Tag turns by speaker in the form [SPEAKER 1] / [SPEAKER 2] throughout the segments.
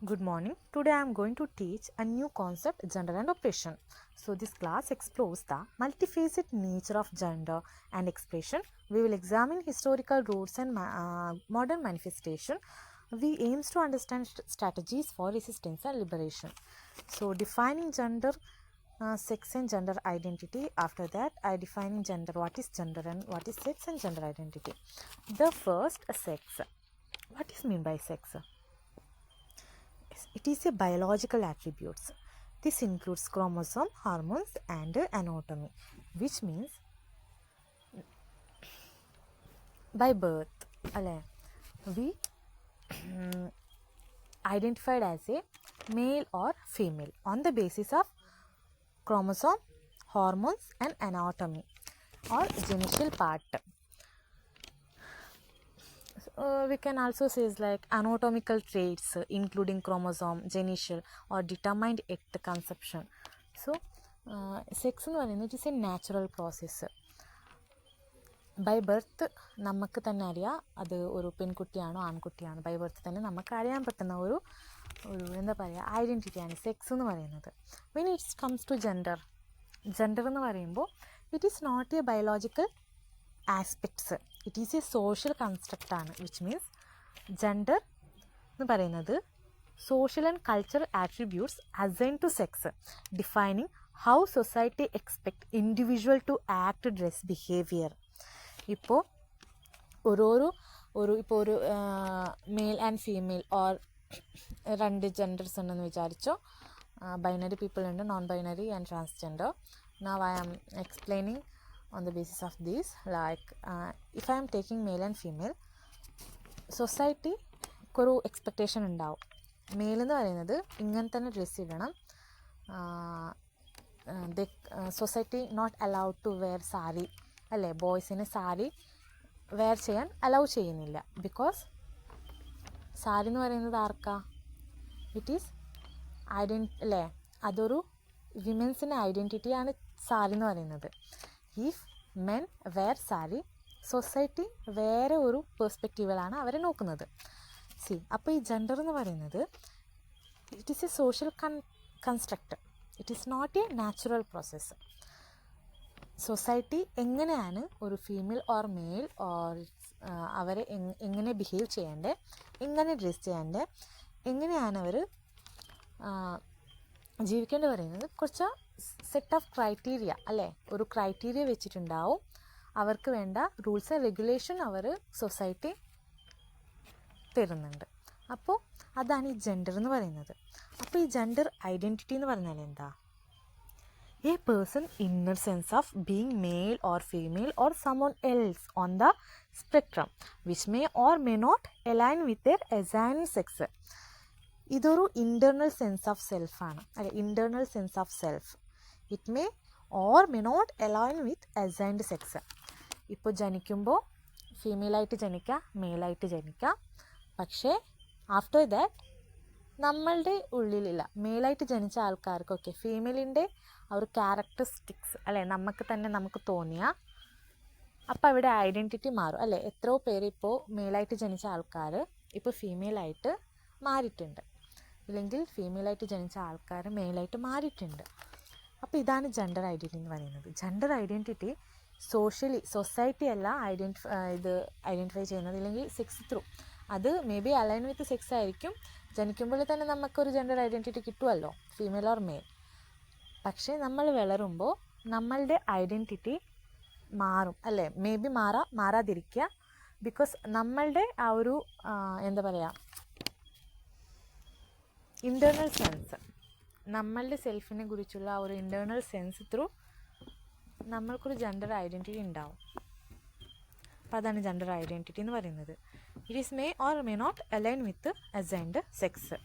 [SPEAKER 1] Good morning. Today I am going to teach a new concept, gender and oppression. So this class explores the multifaceted nature of gender and expression. We will examine historical roots and modern manifestation. We aims to understand strategies for resistance and liberation. So defining gender, sex and gender identity. After that, I defining gender, what is gender and what is sex and gender identity. The first, sex. What is mean by sex? It is a biological attributes. This includes chromosome, hormones and anatomy, which means by birth, we identified as a male or female on the basis of chromosome, hormones and anatomy or genital part. We can also say like anatomical traits including chromosome, genital or determined at conception. So sex എന്ന് പറയുന്നത് it is a natural process. By birth നമുക്ക് തന്നെ അറിയാം അത് ഒരു പെൺകുട്ടിയാണോ ആൺകുട്ടിയാണോ. By birth തന്നെ നമുക്ക് അറിയാൻ പറ്റുന്ന ഒരു എന്താ പറയുക ഐഡൻറ്റിറ്റിയാണ് സെക്സ് എന്ന് പറയുന്നത്. When it's comes to gender എന്ന് പറയുമ്പോൾ it is not a biological aspects, it is a social construct ആണ്. വിച്ച് മീൻസ് ജെൻഡർ എന്ന് പറയുന്നത് social and cultural attributes assign to sex, defining how society expect individual to act, dress, behaviour. ഇപ്പോൾ ഇപ്പോൾ ഒരു male and female or രണ്ട് genders ഉണ്ടെന്ന് വിചാരിച്ചോ. Binary people ഉണ്ട്, non binary and transgender. Now I am explaining on the basis of this. Like if I am taking male and female, society ഒരു expectation ഉണ്ടാവും. Male എന്ന് പറയുന്നത് ഇങ്ങനെ തന്നെ ഡ്രസ്സ് ഇടണം. Society not allowed to wear sari, അല്ലേ? ബോയ്സിന് സാരി വെയർ ചെയ്യാൻ അലൗ ചെയ്യുന്നില്ല. ബിക്കോസ് സാരി എന്ന് പറയുന്നത് ആർക്കാ? ഇറ്റ് ഈസ് അല്ലേ, അതൊരു വിമൻസിൻ്റെ ഐഡൻറ്റിറ്റിയാണ് സാരി എന്ന് പറയുന്നത്. If men wear sari, society വേറെ ഒരു പെർസ്പെക്റ്റീവിലാണ് അവരെ നോക്കുന്നത്. അപ്പോൾ ഈ ജെൻഡർ എന്ന് പറയുന്നത് it is a social construct, it is not a natural process. Society എങ്ങനെയാണ് ഒരു ഫീമെയിൽ ഓർ മെയിൽ ഓർ അവരെ എങ്ങനെ ബിഹേവ് ചെയ്യേണ്ടത്, എങ്ങനെ ഡ്രസ് ചെയ്യേണ്ടത്, എങ്ങനെയാണ് അവർ ജീവിക്കേണ്ടി പറയുന്നത് കുറച്ച് സെറ്റ് ഓഫ് ക്രൈറ്റീരിയ, അല്ലേ? ഒരു ക്രൈറ്റീരിയ വെച്ചിട്ടുണ്ടാവും. അവർക്ക് വേണ്ട റൂൾസ് ആൻഡ് റെഗുലേഷൻ അവർ സൊസൈറ്റി തരുന്നുണ്ട്. അപ്പോൾ അതാണ് ഈ ജെൻഡർ എന്ന് പറയുന്നത്. അപ്പോൾ ഈ ജെൻഡർ ഐഡൻറ്റിറ്റി എന്ന് പറഞ്ഞാൽ എന്താ? A person inner sense of being male or female or someone else on the spectrum which may or may not align with their assigned sex. ഇതൊരു ഇൻറ്റേർണൽ സെൻസ് ഓഫ് സെൽഫാണ്, അല്ലെ? Internal sense of self. It may or may not align with assigned sex. ഇപ്പോൾ ജനിക്കുമ്പോൾ ഫീമെയിലായിട്ട് ജനിക്കാം, മെയിലായിട്ട് ജനിക്കാം. പക്ഷേ after that നമ്മളുടെ ഉള്ളിലില്ല. മെയിലായിട്ട് ജനിച്ച ആൾക്കാർക്കൊക്കെ ഫീമെയിലിൻ്റെ ആ ഒരു ക്യാരക്ടറിസ്റ്റിക്സ്, അല്ലേ, നമുക്ക് തോന്നിയാൽ അപ്പോൾ അവിടെ ഐഡൻറ്റിറ്റി മാറും, അല്ലേ? എത്രയോ പേര് ഇപ്പോൾ മെയിലായിട്ട് ജനിച്ച ആൾക്കാർ ഇപ്പോൾ ഫീമെയിലായിട്ട് മാറിയിട്ടുണ്ട്, ഇല്ലെങ്കിൽ ഫീമെയിലായിട്ട് ജനിച്ച ആൾക്കാർ മെയിലായിട്ട് മാറിയിട്ടുണ്ട്. അപ്പോൾ ഇതാണ് ജെൻഡർ ഐഡൻറ്റിറ്റി എന്ന് പറയുന്നത്. ജെൻഡർ ഐഡൻറ്റിറ്റി സൊസൈറ്റി അല്ല ഐഡൻറ്റിഫൈ ചെയ്യുന്നത്, ഇല്ലെങ്കിൽ സെക്സ് ത്രൂ. അത് may be align with sex ആയിരിക്കും. ജനിക്കുമ്പോൾ തന്നെ നമുക്കൊരു ജെൻഡർ ഐഡൻറ്റിറ്റി കിട്ടുമല്ലോ, ഫീമെയിൽ ഓർ മെയിൽ. പക്ഷേ നമ്മൾ വളരുമ്പോൾ നമ്മളുടെ ഐഡൻറ്റിറ്റി മാറും, അല്ലേ? May be മാറാതിരിക്കുക. ബിക്കോസ് നമ്മളുടെ ആ ഒരു എന്താ പറയുക ഇൻറ്റേർണൽ സെൻസ്, നമ്മളുടെ സെൽഫിനെ കുറിച്ചുള്ള ആ ഒരു ഇൻറ്റേർണൽ സെൻസ് ത്രൂ നമ്മൾക്കൊരു ജെൻഡർ ഐഡൻറ്റിറ്റി ഉണ്ടാവും. അപ്പോൾ അതാണ് ജെൻഡർ ഐഡൻറ്റിറ്റി എന്ന് പറയുന്നത്. It is may or may not align with assigned sex.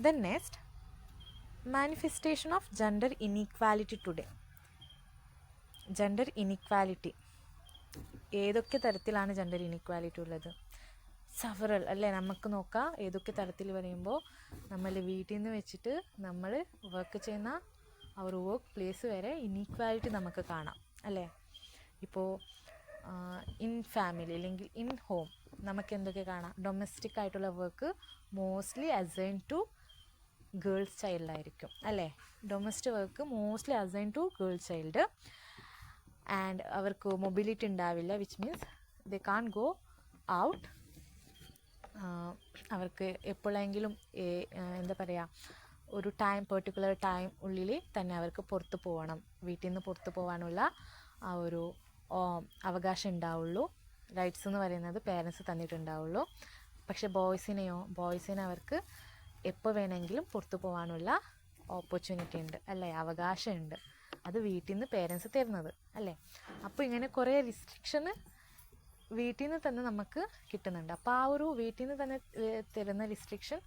[SPEAKER 1] Then next, manifestation of gender inequality today. Gender inequality ഏതൊക്കെ തരത്തിലാണ് ജെൻഡർ ഇനീക്വാലിറ്റി ഉള്ളത്? സവറൽ, അല്ലേ? നമുക്ക് നോക്കാം ഏതൊക്കെ തരത്തിൽ പറയുമ്പോൾ നമ്മൾ വീട്ടിൽ നിന്ന് വെച്ചിട്ട് നമ്മൾ വർക്ക് ചെയ്യുന്ന ആ ഒരു വർക്ക് പ്ലേസ് വരെ ഇനീക്വാലിറ്റി നമുക്ക് കാണാം, അല്ലേ? ഇപ്പോൾ ഇൻ ഫാമിലി അല്ലെങ്കിൽ ഇൻ ഹോം നമുക്ക് എന്തൊക്കെ കാണാം? ഡൊമസ്റ്റിക് ആയിട്ടുള്ള work mostly assign to girls ചൈൽഡായിരിക്കും അല്ലേ? Domestic work mostly assign to girl child. And അവർക്ക് മൊബിലിറ്റി ഉണ്ടാവില്ല, which means they can't go out. അവർക്ക് എപ്പോഴെങ്കിലും എന്താ പറയുക, ഒരു പെർട്ടിക്കുലർ ടൈം ഉള്ളിൽ തന്നെ അവർക്ക് പുറത്ത് പോകണം, വീട്ടിൽ നിന്ന് പുറത്ത് പോകാനുള്ള ആ ഒരു അവകാശം ഉണ്ടാവുള്ളൂ. റൈറ്റ്സ് എന്ന് പറയുന്നത് പേരൻസ് തന്നിട്ടുണ്ടാവുള്ളൂ. പക്ഷേ ബോയ്സിനെ അവർക്ക് എപ്പോൾ വേണമെങ്കിലും പുറത്ത് പോകാനുള്ള ഓപ്പർച്യൂണിറ്റി ഉണ്ട് അല്ലേ, അവകാശമുണ്ട്. അത് വീട്ടിൽ നിന്ന് പേരൻസ് തരുന്നത് അല്ലേ. അപ്പോൾ ഇങ്ങനെ കുറേ റിസ്ട്രിക്ഷന് വീട്ടിൽ നിന്ന് തന്നെ നമുക്ക് കിട്ടുന്നുണ്ട്. അപ്പോൾ ആ ഒരു വീട്ടിൽ നിന്ന് തന്നെ തരുന്ന restriction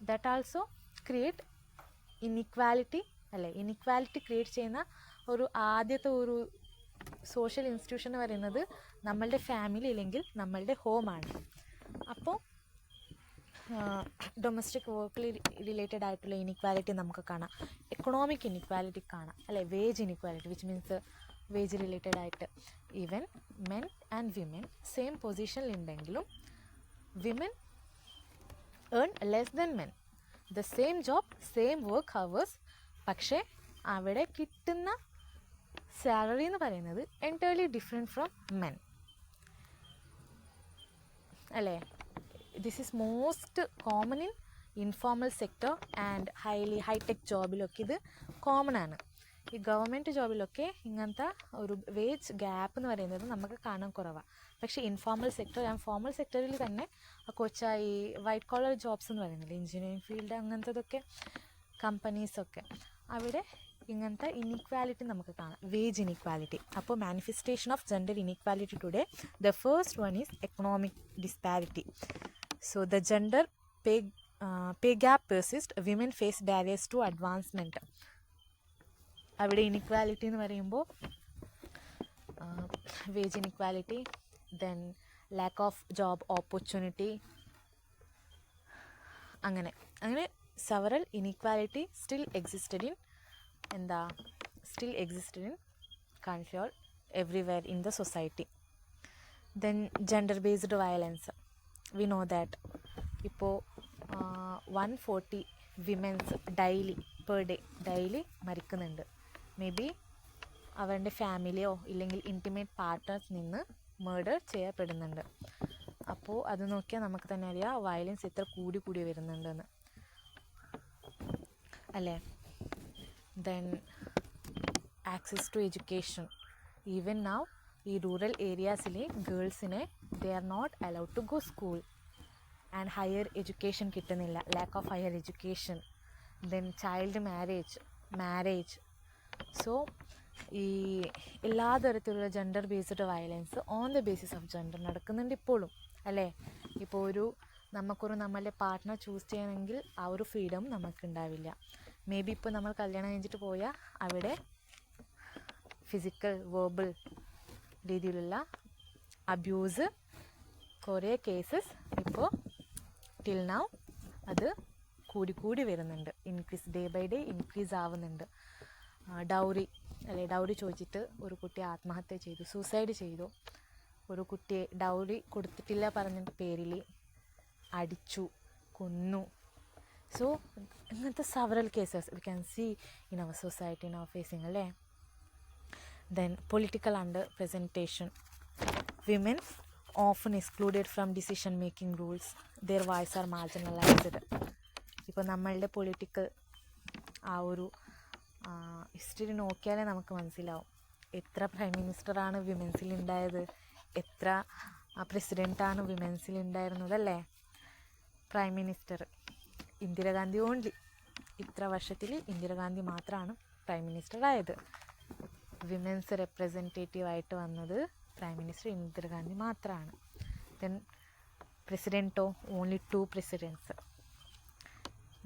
[SPEAKER 1] that also create inequality അല്ലേ. ഇനിക്വാലിറ്റി ക്രിയേറ്റ് ചെയ്യുന്ന ആദ്യത്തെ ഒരു സോഷ്യൽ ഇൻസ്റ്റിറ്റ്യൂഷൻ എന്ന് പറയുന്നത് നമ്മളുടെ ഫാമിലി അല്ലെങ്കിൽ നമ്മളുടെ ഹോമാണ്. അപ്പോൾ ഡൊമസ്റ്റിക് വർക്കിൽ റിലേറ്റഡ് ആയിട്ടുള്ള ഇനിക്വാലിറ്റി നമുക്ക് കാണാം. എക്കണോമിക് ഇനിക്വാലിറ്റി കാണാം അല്ലേ, wage inequality, which means wage related ആയിട്ട് even men and women same പൊസിഷനിലുണ്ടെങ്കിലും women earn less than men, the same job same work hours, പക്ഷേ അവിടെ കിട്ടുന്ന സാലറി എന്ന് പറയുന്നത് എൻറ്റയർലി ഡിഫറെൻറ്റ് ഫ്രം മെൻ അല്ലേ. This is most common in informal sector and hi-tech ജോബിലൊക്കെ ഇത് കോമൺ ആണ്. ഈ ഗവൺമെൻറ് ജോബിലൊക്കെ ഇങ്ങനത്തെ ഒരു വേജ് ഗ്യാപ്പ് എന്ന് പറയുന്നത് നമുക്ക് കാണാൻ കുറവാണ്. പക്ഷേ ഇൻഫോർമൽ സെക്ടർ ആൻഡ് ഫോർമൽ സെക്ടറിൽ തന്നെ ഈ വൈറ്റ് കോളർ ജോബ്സ് എന്ന് പറയുന്നില്ല, എഞ്ചിനീയറിംഗ് ഫീൽഡ് അങ്ങനത്തതൊക്കെ കമ്പനീസൊക്കെ, അവിടെ ഇങ്ങനത്തെ ഇനീക്വാലിറ്റി നമുക്ക് കാണാം, വേജ് ഇനീക്വാലിറ്റി. അപ്പോൾ manifestation of gender inequality today, the first one is economic disparity. So the gender pay gap persists, women face barriers to advancement. അവിടെ ഇനിക്വാലിറ്റി എന്ന് പറയുമ്പോൾ wage inequality, then lack of job opportunity, അങ്ങനെ several inequality still existed in country or everywhere in the society. Then gender based violence, we know that ഇപ്പോൾ 140 women's per day മരിക്കുന്നുണ്ട്. Maybe അവരുടെ ഫാമിലിയോ ഇല്ലെങ്കിൽ intimate partners നിന്ന് murder ചെയ്യപ്പെടുന്നുണ്ട്. അപ്പോൾ അത് നോക്കിയാൽ നമുക്ക് തന്നെ അറിയാം വയലൻസ് എത്ര കൂടി വരുന്നുണ്ടെന്ന് അല്ലേ. Then access to education, even now ഈ റൂറൽ ഏരിയാസിലെ ഗേൾസിനെ they are not allowed to go school. And higher education കിട്ടുന്നില്ല, lack of higher education. Then child marriage. So ഈ എല്ലാ തരത്തിലുള്ള gender based violence on the basis of gender നടക്കുന്നുണ്ട് ഇപ്പോഴും അല്ലേ. ഇപ്പോൾ നമുക്കൊരു നമ്മളുടെ പാർട്ട്ണർ ചൂസ് ചെയ്യണമെങ്കിൽ ആ ഒരു ഫ്രീഡം നമുക്കുണ്ടാവില്ല. മേ ബി ഇപ്പോൾ നമ്മൾ കല്യാണം കഴിഞ്ഞിട്ട് പോയാൽ അവിടെ ഫിസിക്കൽ വെർബൽ രീതിയിലുള്ള അബ്യൂസ് കുറേ കേസസ് ഇപ്പോൾ ടിൽ നൗ അത് കൂടി വരുന്നുണ്ട്, ഡേ ബൈ ഡേ ഇൻക്രീസ് ആവുന്നുണ്ട്. ഡൗറി ചോദിച്ചിട്ട് ഒരു കുട്ടി ആത്മഹത്യ ചെയ്തു, സൂസൈഡ് ചെയ്തു. ഒരു കുട്ടിയെ ഡൗറി കൊടുത്തിട്ടില്ല പറഞ്ഞിട്ട് പേരിൽ അടിച്ചു, കൊന്നു. സോ ഇങ്ങനത്തെ several cases we can see in our society now facing അല്ലേ. Then political under presentation, women often excluded from decision making rules, their voice are marginalized. ഇപ്പോൾ നമ്മളുടെ പൊളിറ്റിക്കൽ ആ ഒരു ഹിസ്റ്ററി നോക്കിയാലേ നമുക്ക് മനസ്സിലാവും എത്ര പ്രൈം മിനിസ്റ്ററാണ് വിമൻസിലുണ്ടായത്, എത്ര പ്രസിഡൻ്റാണ് വിമൻസിലുണ്ടായിരുന്നതല്ലേ. പ്രൈം മിനിസ്റ്റർ ഇന്ദിരാഗാന്ധി ഓൺലി, ഇത്ര വർഷത്തിൽ ഇന്ദിരാഗാന്ധി മാത്രമാണ് പ്രൈം മിനിസ്റ്റർ ആയത്. വിമൻസ് റെപ്രസെൻറ്റേറ്റീവായിട്ട് വന്നത് പ്രൈം മിനിസ്റ്റർ ഇന്ദിരാഗാന്ധി മാത്രമാണ്. Then പ്രസിഡൻറ്റോ only 2 precedence.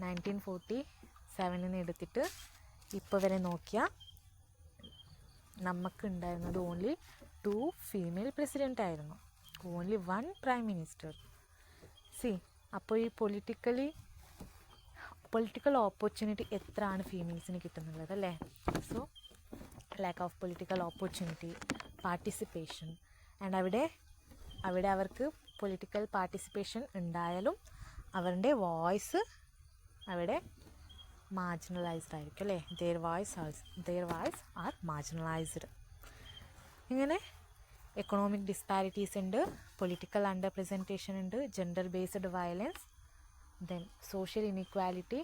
[SPEAKER 1] 1947 എടുത്തിട്ട് ഇപ്പോൾ വരെ നോക്കിയാൽ നമുക്കുണ്ടായിരുന്നത് ഓൺലി 2 ഫീമെയിൽ പ്രസിഡൻ്റ് ആയിരുന്നു, ഓൺലി 1 പ്രൈം മിനിസ്റ്റർ. അപ്പോൾ ഈ പൊളിറ്റിക്കൽ ഓപ്പർച്യൂണിറ്റി എത്രയാണ് ഫീമെയിൽസിന് കിട്ടുന്നുള്ളത് അല്ലേ. So lack of political opportunity, participation, and അവിടെ അവർക്ക് പൊളിറ്റിക്കൽ പാർട്ടിസിപ്പേഷൻ ഉണ്ടായാലും അവരുടെ വോയിസ് അവിടെ മാർജിനലൈസ്ഡ് ആയിരിക്കും അല്ലേ. their voice are marginalised. ഇങ്ങനെ എക്കണോമിക് ഡിസ്പാരിറ്റീസ് ഉണ്ട്, പൊളിറ്റിക്കൽ അണ്ടർ പ്രസൻറ്റേഷൻ ഉണ്ട്, gender based violence, then social inequality,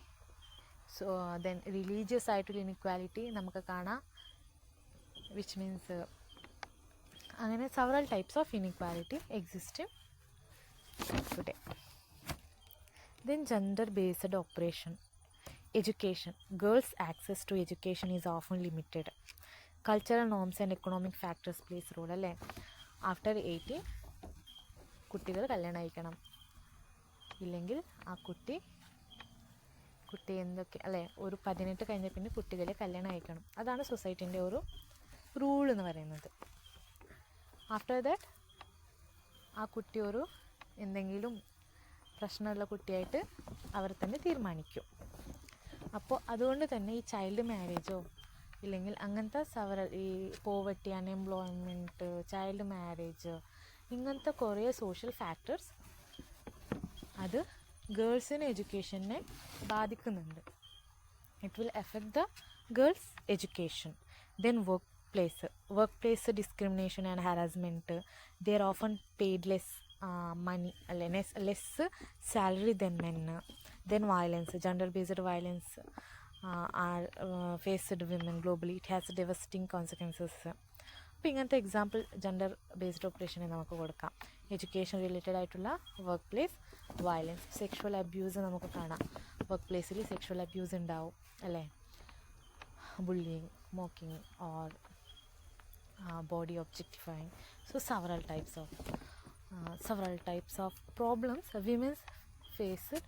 [SPEAKER 1] then religious ആയിട്ടുള്ള ഇനിക്വാലിറ്റി നമുക്ക് കാണാം, വിച്ച് മീൻസ് അങ്ങനെ several types of inequality exist today. Then gender based oppression. Education. Girls' access to education is often limited. Cultural norms and economic factors plays role അല്ലേ. After 18 കുട്ടികൾ കല്യാണം കഴിക്കണം, ഇല്ലെങ്കിൽ ആ കുട്ടി എന്തൊക്കെ അല്ലേ, ഒരു 18 കഴിഞ്ഞ പിന്നെ കുട്ടികളെ കല്യാണം കഴിക്കണം. അതാണ് സൊസൈറ്റീൻ്റെ ഒരു റൂൾ എന്ന് പറയുന്നത്. ആഫ്റ്റർ ദാറ്റ് ആ കുട്ടി ഒരു എന്തെങ്കിലും പ്രശ്നമുള്ള കുട്ടിയായിട്ട് അവർ തന്നെ തീരുമാനിക്കും. അപ്പോൾ അതുകൊണ്ട് തന്നെ ഈ ചൈൽഡ് മാരേജോ ഇല്ലെങ്കിൽ അങ്ങനത്തെ ഈ പോവർട്ടി, അൺഎംപ്ലോയ്മെൻറ്റ്, ചൈൽഡ് മാരേജ്, ഇങ്ങനത്തെ കുറേ സോഷ്യൽ ഫാക്ടേഴ്സ് അത് ഗേൾസിന് എഡ്യൂക്കേഷനെ ബാധിക്കുന്നുണ്ട്. It will effect the girls education. Then workplace discrimination and harassment. They are often paid less money, less salary than men. Then violence, gender based violence are faced women globally. It has devastating consequences. അപ്പോൾ ഇങ്ങനത്തെ example gender based ഓപ്പറേഷനെ നമുക്ക് കൊടുക്കാം. Education related ആയിട്ടുള്ള work place violence, sexual abuse നമുക്ക് കാണാം. Work പ്ലേസിൽ sexual abuse ഉണ്ടാവും അല്ലേ, bullying, mocking or body objectifying. So several types of problems women faced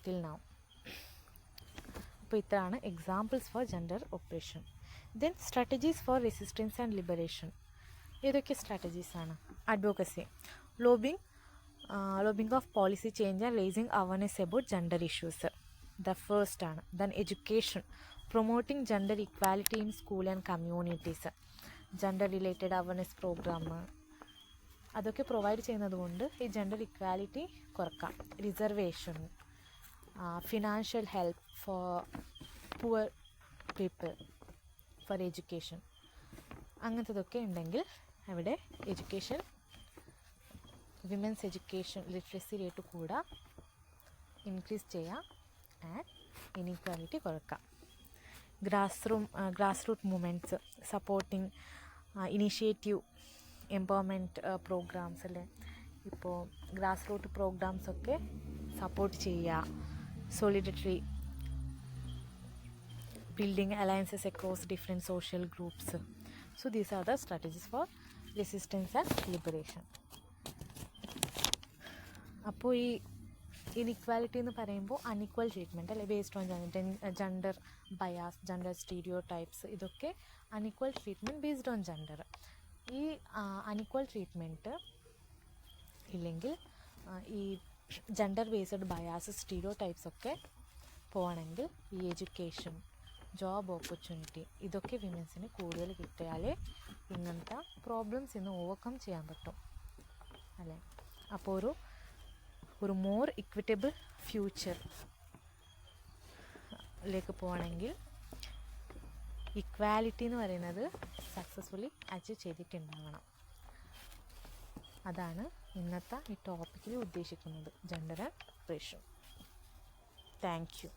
[SPEAKER 1] till now. അപ്പോൾ ഇത്രയാണ് examples for gender operation. Then strategies for resistance and liberation. ഏതൊക്കെ strategies ആണ്? Advocacy, lobbying of policy change and raising awareness about gender issues. The first ആണ്. Then education, promoting gender equality in school and communities. Gender related awareness program അതൊക്കെ provide ചെയ്യുന്നത് കൊണ്ട് ഈ gender equality കുറക്കാം. Reservation, financial help for poor people for education, അങ്ങനത്തതൊക്കെ ഉണ്ടെങ്കിൽ അവിടെ education, women's education literacy rate കൂടാ, ഇൻക്രീസ് ചെയ്യാം ആൻഡ് ഇനീക്വാലിറ്റി കുറക്കാം. Grass root movements, supporting initiative empowerment programs അല്ലേ. ഇപ്പോൾ ഗ്രാസ് റൂട്ട് പ്രോഗ്രാംസൊക്കെ സപ്പോർട്ട് ചെയ്യുക. സോളിഡറി building alliances across different social groups. So these are the strategies for resistance and liberation. അപ്പോൾ ഈ inequality എന്ന് പറയുമ്പോൾ അൺഇക്വൽ ട്രീറ്റ്മെൻറ്റ് അല്ലെ, based on gender bias, gender stereo types, ഇതൊക്കെ അൺഇക്വൽ treatment based on gender. ഈ അൺഇക്വൽ treatment ഇല്ലെങ്കിൽ ഈ gender based bias, stereo types ഒക്കെ പോകണമെങ്കിൽ ഈ എഡ്യൂക്കേഷൻ, ജോബ് ഓപ്പർച്യൂണിറ്റി ഇതൊക്കെ വിമൻസിന് കൂടുതൽ കിട്ടിയാലേ ഇങ്ങനത്തെ പ്രോബ്ലംസ് ഇന്ന് ഓവർകം ചെയ്യാൻ പറ്റും അല്ലേ. അപ്പോൾ ഒരു മോർ ഇക്വിറ്റബിൾ ഫ്യൂച്ചറിലേക്ക് പോകണമെങ്കിൽ ഇക്വാലിറ്റി എന്ന് പറയുന്നത് സക്സസ്ഫുള്ളി അച്ചീവ് ചെയ്തിട്ടുണ്ടാകണം. അതാണ് ഇന്നത്തെ ഈ ടോപ്പിക്കിൽ ഉദ്ദേശിക്കുന്നത്, gender and ratio. Thank you.